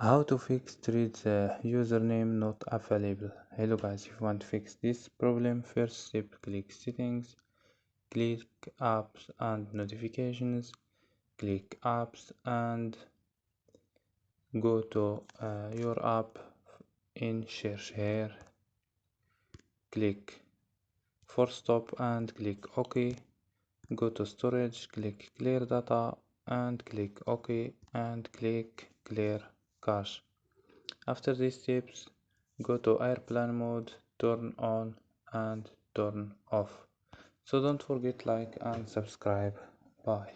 How to fix treat the username not available. Hello guys, if you want to fix this problem, first step, click settings, click apps and notifications, click apps and go to your app in search here, click force stop and click OK. Go to storage, click clear data and click OK and click clear cache. After these steps, go to airplane mode, turn on and turn off. So don't forget like and subscribe. Bye.